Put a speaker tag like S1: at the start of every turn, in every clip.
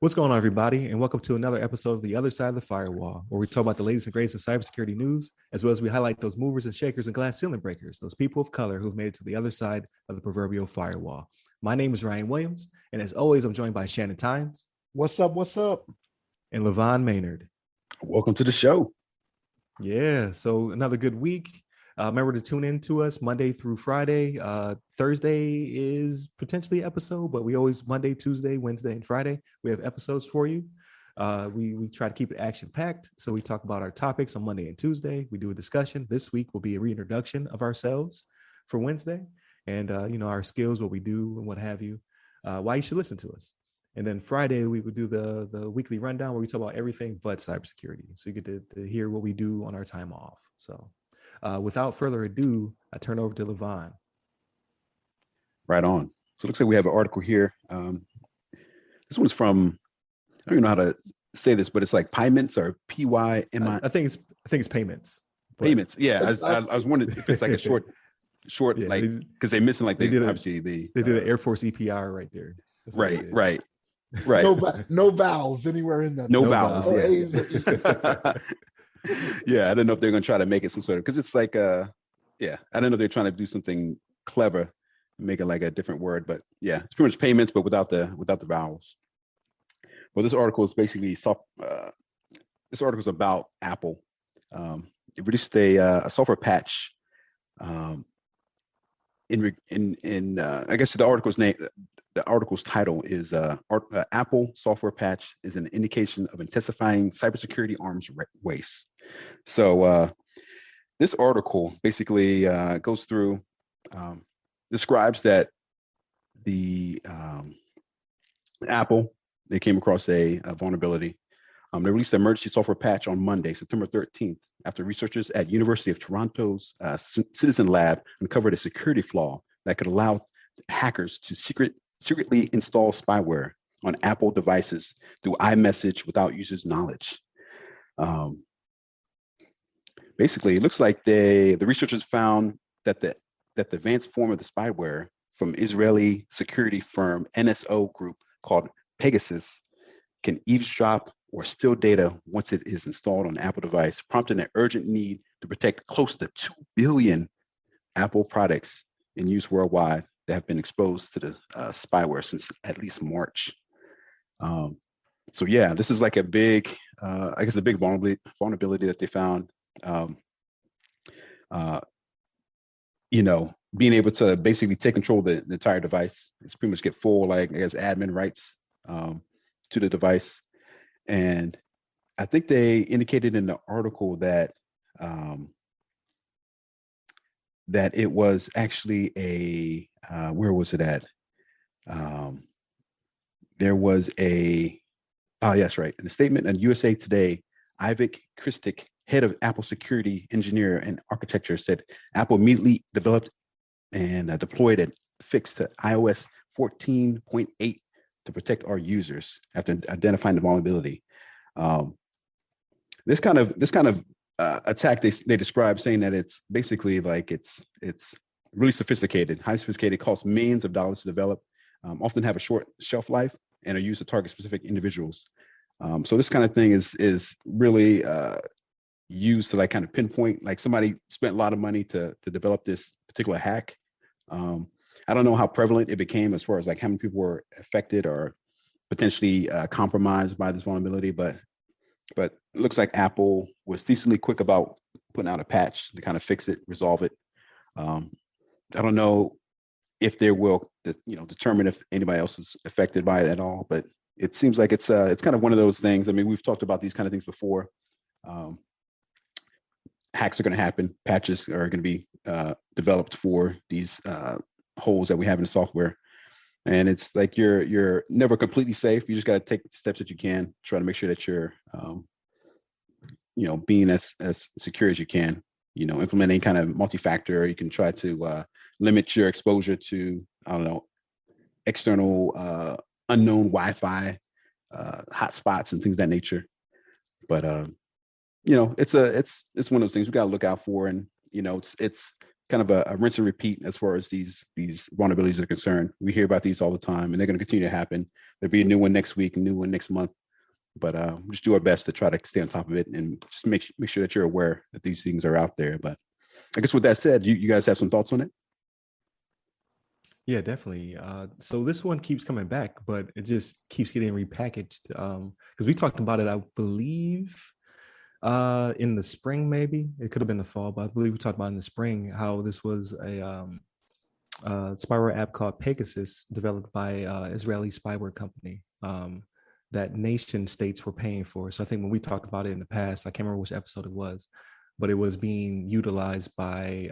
S1: What's going on, everybody, and welcome to another episode of The Other Side of the Firewall, where we talk about the latest and greatest in cybersecurity news, as well as we highlight those movers and shakers and glass ceiling breakers, those people of color who've made it to the other side of the proverbial firewall. My name is Ryan Williams, and as always, I'm joined by Shannon Times.
S2: What's up? What's up?
S1: And LeVon Maynard.
S3: Welcome to the show.
S1: Yeah, so another good week. Remember to tune in to us Monday through Friday. Thursday is potentially an episode, but we always Monday, Tuesday, Wednesday, and Friday we have episodes for you. We try to keep it action packed, so we talk about our topics on Monday and Tuesday. We do a discussion. This week will be a reintroduction of ourselves for Wednesday, and our skills, what we do, and what have you. Why you should listen to us. And then Friday we would do the weekly rundown where we talk about everything but cybersecurity, so you get to hear what we do on our time off. So. Without further ado, I turn over to LeVon.
S3: Right on. So it looks like we have an article here. This one's from, I don't even know how to say this, but it's like Pyments or P-Y-M-I.
S1: I think it's payments.
S3: Payments. Yeah. I was wondering if it's like a short, yeah, like, because they're missing like they did
S1: the Air Force EPR right there.
S3: Right.
S2: No vowels anywhere in that.
S3: No vowels. Yeah. Yeah, I don't know if they're going to try to make it some sort of, because it's like, I don't know if they're trying to do something clever, make it like a different word, but yeah, it's pretty much payments, but without the vowels. Well, this article is basically this article is about Apple. It released a software patch. I guess the article's title is Apple software patch is an indication of intensifying cybersecurity arms race. So this article basically goes through, describes that the Apple, they came across a vulnerability. They released an emergency software patch on Monday, September 13th, after researchers at University of Toronto's Citizen Lab uncovered a security flaw that could allow hackers to secretly install spyware on Apple devices through iMessage without users' knowledge. Basically, it looks like the researchers found that the advanced form of the spyware from Israeli security firm NSO Group called Pegasus can eavesdrop or steal data once it is installed on an Apple device, prompting an urgent need to protect close to 2 billion Apple products in use worldwide that have been exposed to the spyware since at least March. So yeah, this is like a big, I guess a big vulnerability that they found. Being able to basically take control of the entire device. It's pretty much get full, like, I guess, admin rights to the device. And I think they indicated in the article that that it was actually where was it at? There was yes, right. In the statement on USA Today, Ivik Kristik, head of Apple security engineer and architecture, said Apple immediately developed and deployed a fix to iOS 14.8 to protect our users after identifying the vulnerability. This kind of attack they describe, saying that it's basically like it's really sophisticated, highly sophisticated, costs millions of dollars to develop, often have a short shelf life, and are used to target specific individuals. So this kind of thing is really used to like kind of pinpoint, like somebody spent a lot of money to develop this particular hack. I don't know how prevalent it became as far as like how many people were affected or potentially compromised by this vulnerability, but it looks like Apple was decently quick about putting out a patch to kind of fix it, resolve it. I don't know if they will, determine if anybody else is affected by it at all, but it seems like it's kind of one of those things. I mean, we've talked about these kind of things before. Hacks are going to happen. Patches are going to be developed for these holes that we have in the software. And it's like you're never completely safe. You just got to take the steps that you can, try to make sure that you're, being as secure as you can. Implement any kind of multi-factor. You can try to limit your exposure to, external unknown Wi-Fi hotspots and things of that nature. But it's one of those things we got to look out for, and it's kind of a rinse and repeat as far as these vulnerabilities are concerned. We hear about these all the time, and they're going to continue to happen. There'll be a new one next week, a new one next month. But just do our best to try to stay on top of it and just make sure that you're aware that these things are out there. But I guess with that said, you guys have some thoughts on it?
S1: Yeah, definitely. So this one keeps coming back, but it just keeps getting repackaged. Because we talked about it, I believe, in the spring, maybe. It could have been the fall, but I believe we talked about in the spring how this was a spyware app called Pegasus, developed by Israeli spyware company that nation states were paying for. So I think when we talked about it in the past, I can't remember which episode it was, but it was being utilized by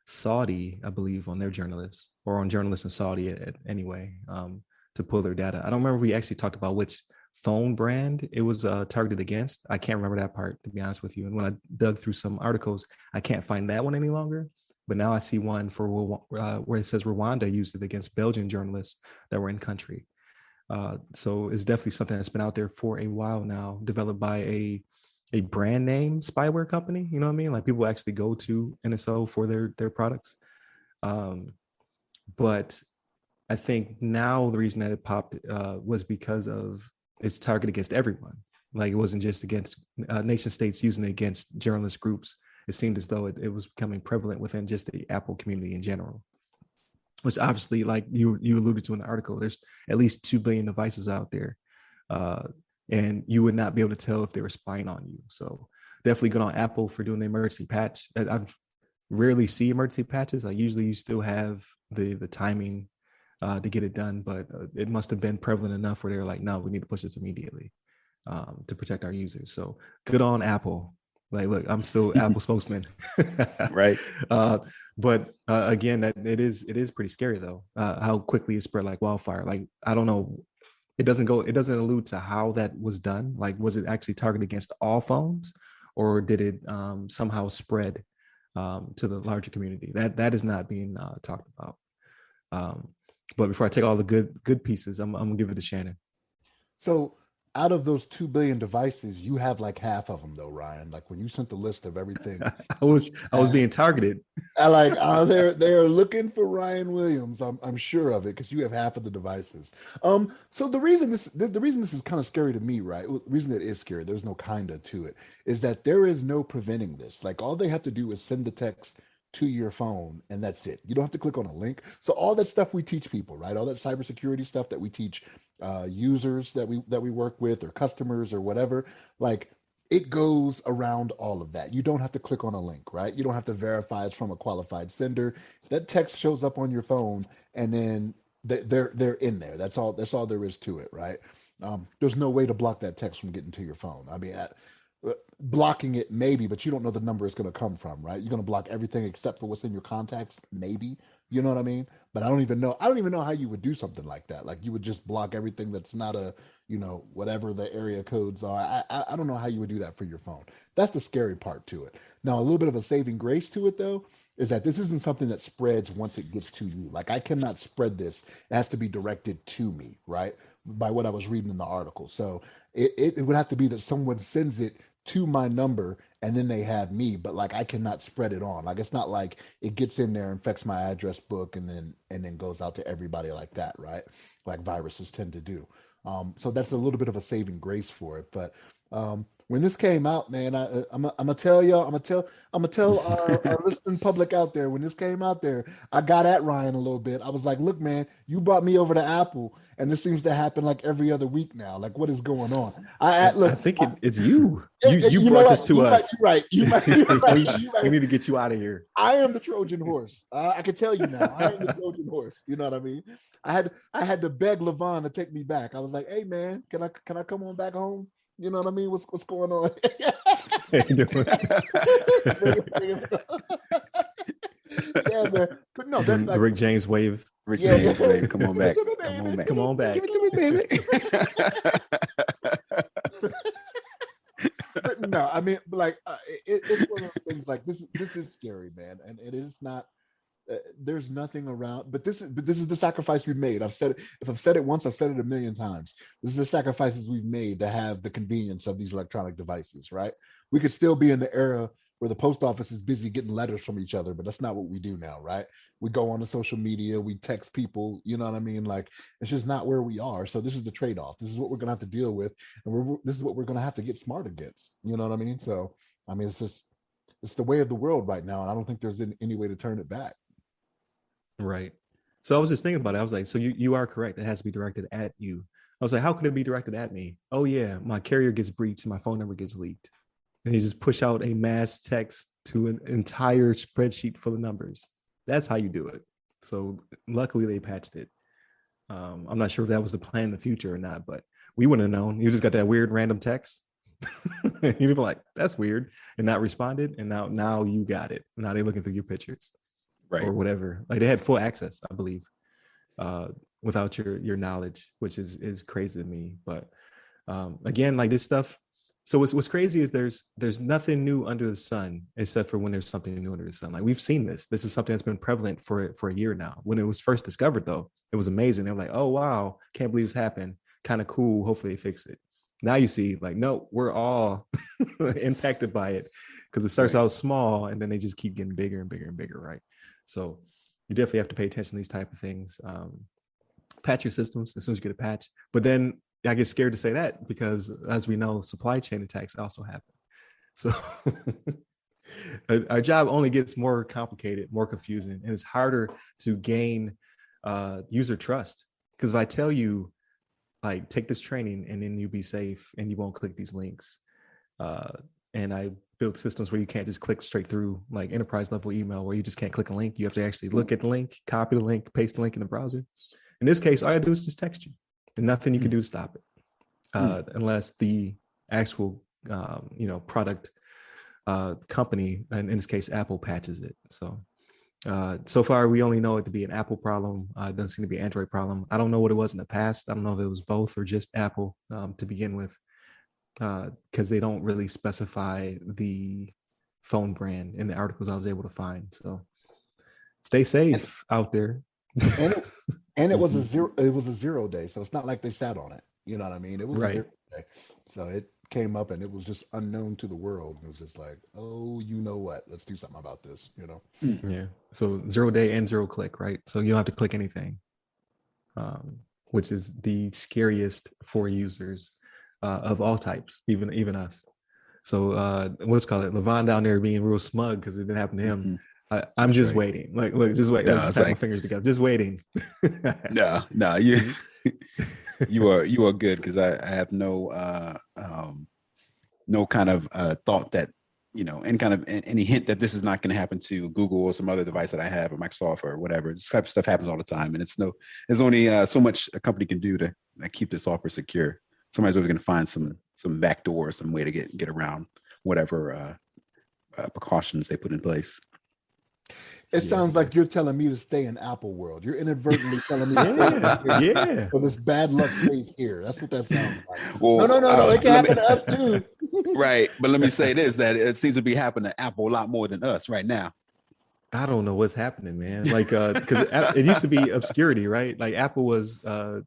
S1: Saudi, I believe, on their journalists or on journalists in Saudi anyway, to pull their data. I don't remember if we actually talked about which phone brand it was targeted against. I can't remember that part, to be honest with you. And when I dug through some articles, I can't find that one any longer. But now I see one for where it says Rwanda used it against Belgian journalists that were in country. So it's definitely something that's been out there for a while now, developed by a brand name spyware company. You know what I mean? Like people actually go to NSO for their products. But I think now the reason that it popped was because of it's targeted against everyone. Like it wasn't just against nation states using it against journalist groups. It seemed as though it was becoming prevalent within just the Apple community in general, which obviously, like you alluded to in the article, there's at least 2 billion devices out there. And you would not be able to tell if they were spying on you. So definitely good on Apple for doing the emergency patch. I've rarely see emergency patches. Like usually you still have the timing to get it done, but it must have been prevalent enough where they're like, no, we need to push this immediately to protect our users. So good on Apple. Like, look, I'm still Apple spokesman.
S3: Right.
S1: But again, that it is pretty scary though, how quickly it spread like wildfire. Like, I don't know. It doesn't allude to how that was done. Like, was it actually targeted against all phones, or did it somehow spread to the larger community? That is not being talked about. But before I take all the good pieces, I'm gonna give it to Shannon.
S2: So out of those 2 billion devices, you have like half of them though, Ryan. Like when you sent the list of everything,
S1: I was being targeted.
S2: They're looking for Ryan Williams. I'm sure of it because you have half of the devices. So the reason this is kind of scary to me, right? Well, the reason it is scary, there's no kinda to it, is that there is no preventing this. Like all they have to do is send the text to your phone and that's it. You don't have to click on a link. So all that stuff we teach people, right? All that cybersecurity stuff that we teach users that we work with or customers or whatever, like it goes around all of that. You don't have to click on a link, right? You don't have to verify it's from a qualified sender. That text shows up on your phone and then they're in there. That's all there is to it, right? There's no way to block that text from getting to your phone. I mean, blocking it maybe, but you don't know the number it's going to come from, right? You're going to block everything except for what's in your contacts, maybe. You know what I mean? But I don't even know how you would do something like that. Like you would just block everything that's not a, whatever the area codes are. I don't know how you would do that for your phone. That's the scary part to it. Now, a little bit of a saving grace to it though is that this isn't something that spreads once it gets to you. Like I cannot spread this. It has to be directed to me, right? By what I was reading in the article. So it would have to be that someone sends it to my number and then they have me, but like I cannot spread it on. Like it's not like it gets in there, infects my address book and then goes out to everybody like that, right? Like viruses tend to do. So that's a little bit of a saving grace for it. But when this came out, man, I'm gonna tell y'all, I'm gonna tell our listening public out there, when this came out there, I got at Ryan a little bit. I was like, look, man, you brought me over to Apple, and this seems to happen like every other week now. Like, what is going on?
S1: I think it's you. You brought this to us.
S2: You right.
S1: We need to get you out of here.
S2: I am the Trojan horse. I can tell you now. I am the Trojan horse. You know what I mean? I had to beg LeVon to take me back. I was like, hey man, can I come on back home? You know what I mean? What's going on? Yeah, man. But no, that's
S1: the Rick James wave.
S3: Rick James wave. Come on back.
S1: Come on back.
S3: Give it to me, baby.
S2: But no, I mean, like it's one of those things. Like this is scary, man, and it is not. There's nothing around, but this is the sacrifice we've made. I've said it. If I've said it once, I've said it a million times. This is the sacrifices we've made to have the convenience of these electronic devices, right? We could still be in the era where the post office is busy getting letters from each other, but that's not what we do now, right? We go on to social media, we text people, you know what I mean? Like, it's just not where we are. So this is the trade-off. This is what we're gonna have to deal with, and this is what we're gonna have to get smart against. You know what I mean? So I mean, it's the way of the world right now, and I don't think there's any way to turn it back.
S1: Right. So I was just thinking about it. I was like, so you are correct. It has to be directed at you. I was like, how could it be directed at me? Oh yeah, my carrier gets breached, my phone number gets leaked. And he just push out a mass text to an entire spreadsheet full of numbers. That's how you do it. So luckily they patched it. I'm not sure if that was the plan in the future or not, but we wouldn't have known. You just got that weird random text. You'd be like, that's weird, and not responded. And now you got it. Now they're looking through your pictures, right, or whatever. Like they had full access, I believe, without your knowledge, which is crazy to me. But again, like this stuff. So what's crazy is there's nothing new under the sun except for when there's something new under the sun. Like we've seen this. This is something that's been prevalent for a year now. When it was first discovered, though, it was amazing. They were like, oh wow, can't believe this happened. Kind of cool. Hopefully they fix it. Now you see, like, no, we're all impacted by it because it starts out small and then they just keep getting bigger and bigger and bigger, right? So you definitely have to pay attention to these type of things. Patch your systems as soon as you get a patch. But then I get scared to say that because, as we know, supply chain attacks also happen. So our job only gets more complicated, more confusing, and it's harder to gain user trust. Because if I tell you, like, take this training and then you'll be safe and you won't click these links, and I built systems where you can't just click straight through, like enterprise level email where you just can't click a link. You have to actually look at the link, copy the link, paste the link in the browser. In this case, all I do is just text you. And nothing you can do to stop it, unless the actual, product company, and in this case, Apple, patches it. So, so far, we only know it to be an Apple problem. It doesn't seem to be an Android problem. I don't know what it was in the past. I don't know if it was both or just Apple to begin with, because they don't really specify the phone brand in the articles I was able to find. So, stay safe out there.
S2: And it was a 0 day, so it's not like they sat on it. You know what I mean? It was a 0 day, so it came up and it was just unknown to the world. It was just like, oh, you know what? Let's do something about this. You know?
S1: Yeah. So 0 day and 0 click, right? So you don't have to click anything, which is the scariest for users of all types, even us. So let's call it LeVon down there being real smug because it didn't happen to him. Mm-hmm. I'm just waiting. Like, look, just wait. Just tap my fingers together. Just waiting.
S3: No, you are good because I have no kind of thought that any hint that this is not going to happen to Google or some other device that I have or Microsoft or whatever. This type of stuff happens all the time, and there's only so much a company can do to keep this software secure. Somebody's always going to find some backdoor, some way to get around whatever precautions they put in place.
S2: It sounds like you're telling me to stay in Apple world. You're inadvertently telling me to stay here. So this bad luck stays here. That's what that sounds like. Well, no. It can happen to us too.
S3: Right. But let me say this, that it seems to be happening to Apple a lot more than us right now.
S1: I don't know what's happening, man. Like, because it used to be obscurity, right? Like Apple was a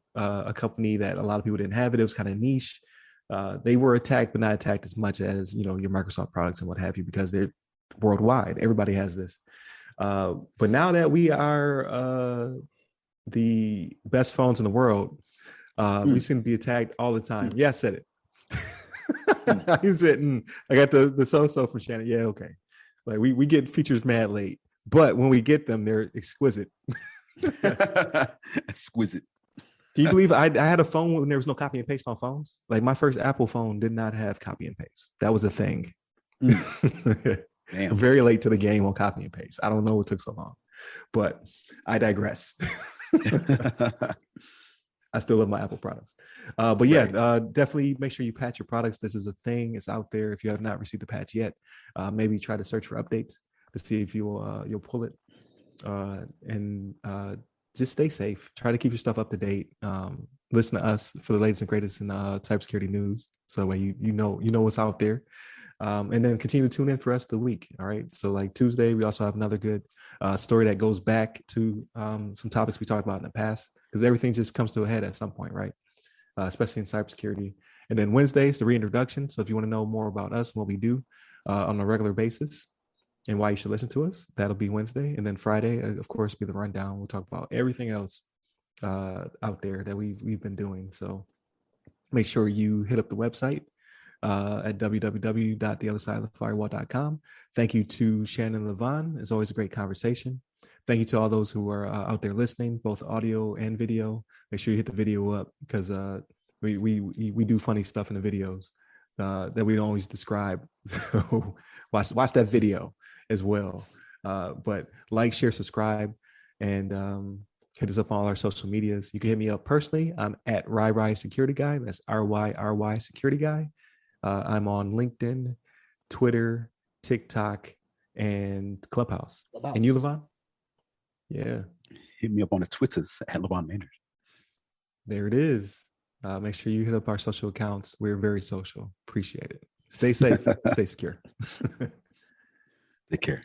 S1: company that a lot of people didn't have it. It was kind of niche. They were attacked, but not attacked as much as, your Microsoft products and what have you, because they're worldwide. Everybody has this. But now that we are the best phones in the world, we seem to be attacked all the time. Yeah, I said it. I said, I got the so-so from Shannon. Yeah, okay. Like we get features mad late, but when we get them, they're exquisite.
S3: Exquisite.
S1: Can you believe I had a phone when there was no copy and paste on phones? Like my first Apple phone did not have copy and paste. That was a thing. Damn. Very late to the game on copy and paste. I don't know what took so long, but I digress. I still love my Apple products. But yeah, definitely make sure you patch your products. This is a thing. It's out there. If you have not received the patch yet, maybe try to search for updates to see if you'll pull it. And just stay safe. Try to keep your stuff up to date. Listen to us for the latest and greatest in cybersecurity news. So that way you know what's out there. And then continue to tune in for us the week. All right. So like Tuesday, we also have another good story that goes back to some topics we talked about in the past, because everything just comes to a head at some point, right? Especially in cybersecurity. And then Wednesday is the reintroduction. So if you want to know more about us and what we do, on a regular basis and why you should listen to us. That'll be Wednesday. And then Friday, of course, be the rundown. We'll talk about everything else out there that we've been doing. So make sure you hit up the website at www.theothersideofthefirewall.com. Thank you to Shannon and LeVon. It's always a great conversation. Thank you to all those who are out there listening, both audio and video. Make sure you hit the video up because we do funny stuff in the videos that we don't always describe. So watch that video as well. But like, share, subscribe, and hit us up on all our social medias. You can hit me up personally. I'm at RyRy Security Guy. That's RYRY Security Guy. I'm on LinkedIn, Twitter, TikTok, and Clubhouse. And you, LeVon? Yeah.
S3: Hit me up on the Twitters at LeVon Maynard.
S1: There it is. Make sure you hit up our social accounts. We're very social. Appreciate it. Stay safe. Stay secure.
S3: Take care.